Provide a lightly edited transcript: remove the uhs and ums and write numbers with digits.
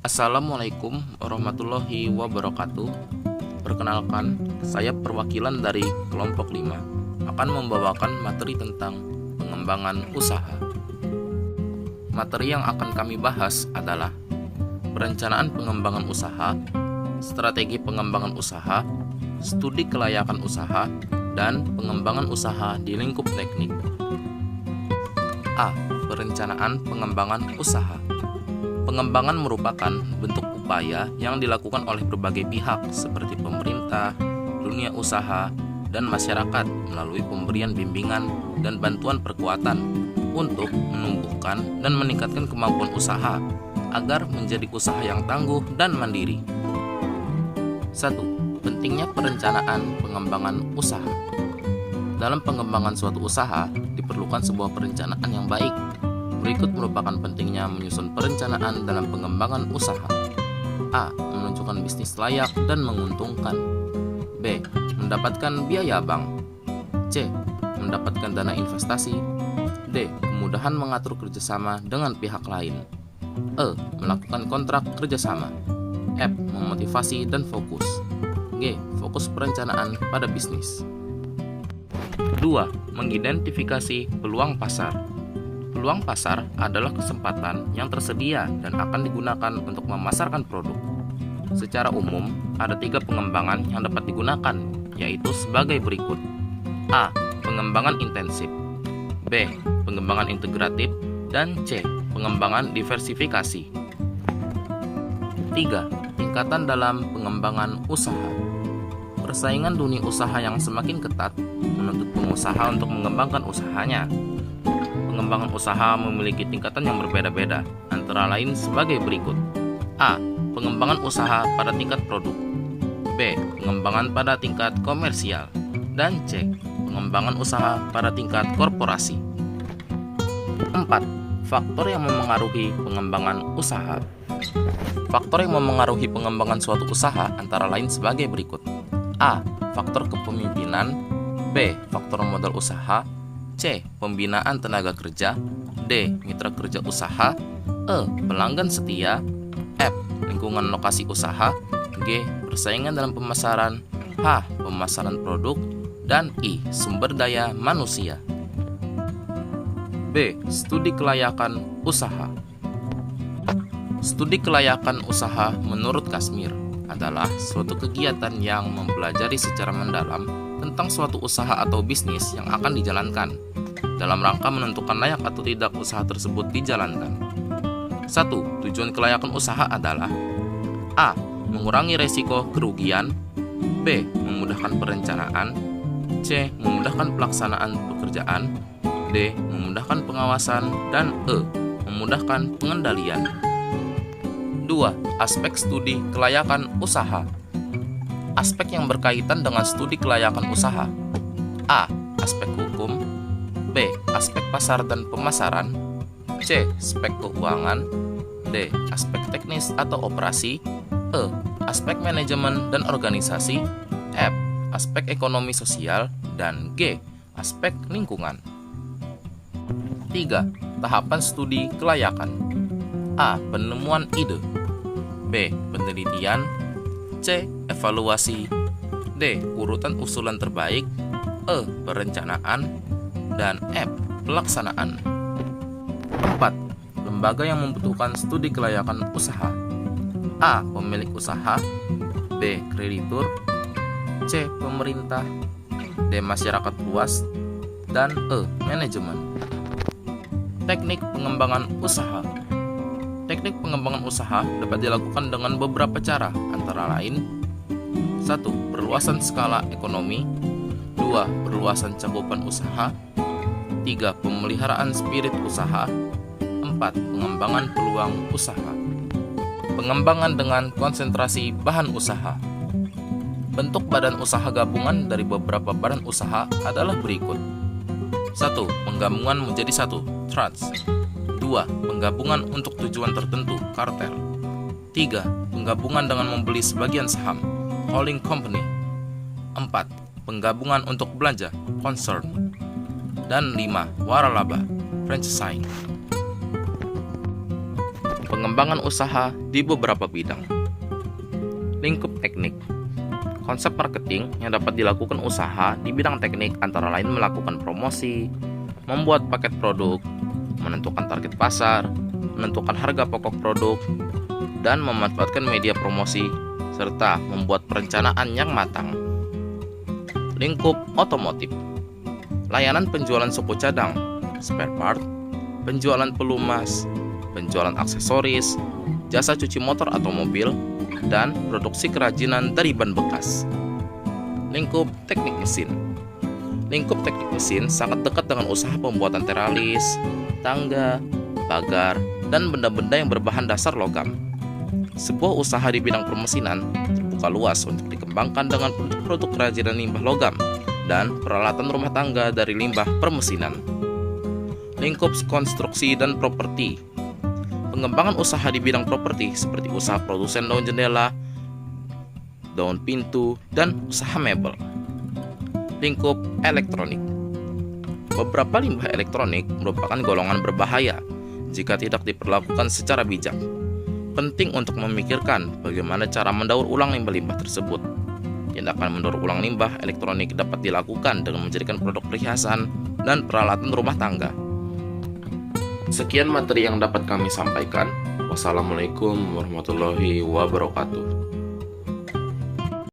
Assalamualaikum warahmatullahi wabarakatuh. Perkenalkan, saya perwakilan dari kelompok 5 akan membawakan materi tentang pengembangan usaha. Materi yang akan kami bahas adalah perencanaan pengembangan usaha, strategi pengembangan usaha, studi kelayakan usaha, dan pengembangan usaha di lingkup teknik. A. Perencanaan pengembangan usaha. Pengembangan merupakan bentuk upaya yang dilakukan oleh berbagai pihak seperti pemerintah, dunia usaha, dan masyarakat melalui pemberian bimbingan dan bantuan perkuatan untuk menumbuhkan dan meningkatkan kemampuan usaha agar menjadi usaha yang tangguh dan mandiri. 1. Pentingnya perencanaan pengembangan usaha. Dalam pengembangan suatu usaha diperlukan sebuah perencanaan yang baik. Berikut merupakan pentingnya menyusun perencanaan dalam pengembangan usaha. A. Menunjukkan bisnis layak dan menguntungkan. B. Mendapatkan biaya bank. C. Mendapatkan dana investasi. D. Kemudahan mengatur kerjasama dengan pihak lain. E. Melakukan kontrak kerjasama. F. Memotivasi dan fokus. G. Fokus perencanaan pada bisnis. 2. Mengidentifikasi peluang pasar. Peluang pasar adalah kesempatan yang tersedia dan akan digunakan untuk memasarkan produk. Secara umum, ada 3 pengembangan yang dapat digunakan, yaitu sebagai berikut. A. Pengembangan intensif. B. Pengembangan integratif. Dan C. Pengembangan diversifikasi. 3. Tingkatan dalam pengembangan usaha. Persaingan dunia usaha yang semakin ketat menuntut pengusaha untuk mengembangkan usahanya. Pengembangan usaha memiliki tingkatan yang berbeda-beda, antara lain sebagai berikut. A. Pengembangan usaha pada tingkat produk. B. Pengembangan pada tingkat komersial. Dan C. Pengembangan usaha pada tingkat korporasi. 4. Faktor yang memengaruhi pengembangan usaha. Faktor yang memengaruhi pengembangan suatu usaha antara lain sebagai berikut. A. Faktor kepemimpinan. B. Faktor modal usaha. C. Pembinaan tenaga kerja. D. Mitra kerja usaha. E. Pelanggan setia. F. Lingkungan lokasi usaha. G. Persaingan dalam pemasaran. H. Pemasaran produk. Dan I. Sumber daya manusia. B. Studi kelayakan usaha. Studi kelayakan usaha menurut Kashmir adalah suatu kegiatan yang mempelajari secara mendalam tentang suatu usaha atau bisnis yang akan dijalankan dalam rangka menentukan layak atau tidak usaha tersebut dijalankan. 1. Tujuan kelayakan usaha adalah A. Mengurangi resiko kerugian. B. Memudahkan perencanaan. C. Memudahkan pelaksanaan pekerjaan. D. Memudahkan pengawasan. Dan E. Memudahkan pengendalian. 2. Aspek studi kelayakan usaha. Aspek yang berkaitan dengan studi kelayakan usaha. A. Aspek hukum. B. Aspek pasar dan pemasaran. C. Aspek keuangan. D. Aspek teknis atau operasi. E. Aspek manajemen dan organisasi. F. Aspek ekonomi sosial. Dan G. Aspek lingkungan. 3. Tahapan studi kelayakan. A. Penemuan ide. B. Penelitian. C. Evaluasi. D. Urutan usulan terbaik. E. Perencanaan. Dan F. Pelaksanaan. 4. Lembaga yang membutuhkan studi kelayakan usaha. A. Pemilik usaha. B. Kreditur. C. Pemerintah. D. Masyarakat luas. Dan E. Manajemen. Teknik pengembangan usaha. Teknik pengembangan usaha dapat dilakukan dengan beberapa cara, antara lain 1. Perluasan skala ekonomi. 2. Perluasan cakupan usaha. 3. Pemeliharaan spirit usaha. 4. Pengembangan peluang usaha. Pengembangan dengan konsentrasi bahan usaha. Bentuk badan usaha gabungan dari beberapa badan usaha adalah berikut. 1. Penggabungan menjadi satu, trust. 2. Penggabungan untuk tujuan tertentu, kartel. 3. Penggabungan dengan membeli sebagian saham, holding company. 4. Penggabungan untuk belanja, concern. Dan 5. Waralaba, franchising. pengembangan usaha di beberapa bidang. Lingkup teknik. Konsep marketing yang dapat dilakukan usaha di bidang teknik antara lain melakukan promosi, membuat paket produk, menentukan target pasar, menentukan harga pokok produk, dan memanfaatkan media promosi, serta membuat perencanaan yang matang. Lingkup otomotif. Layanan penjualan suku cadang, spare part, penjualan pelumas, penjualan aksesoris, jasa cuci motor atau mobil, dan produksi kerajinan dari ban bekas. Lingkup teknik mesin. Lingkup teknik mesin sangat dekat dengan usaha pembuatan teralis, tangga, pagar, dan benda-benda yang berbahan dasar logam. Sebuah usaha di bidang permesinan terbuka luas untuk dikembangkan dengan produk-produk kerajinan limbah logam dan peralatan rumah tangga dari limbah permesinan. Lingkup konstruksi dan properti. Pengembangan usaha di bidang properti seperti usaha produsen daun jendela, daun pintu, dan usaha mebel. Lingkup elektronik. Beberapa limbah elektronik merupakan golongan berbahaya jika tidak diperlakukan secara bijak. Penting untuk memikirkan bagaimana cara mendaur ulang limbah-limbah tersebut. Tindakan mendaur ulang limbah elektronik dapat dilakukan dengan menjadikan produk perhiasan dan peralatan rumah tangga. Sekian materi yang dapat kami sampaikan. Wassalamualaikum warahmatullahi wabarakatuh.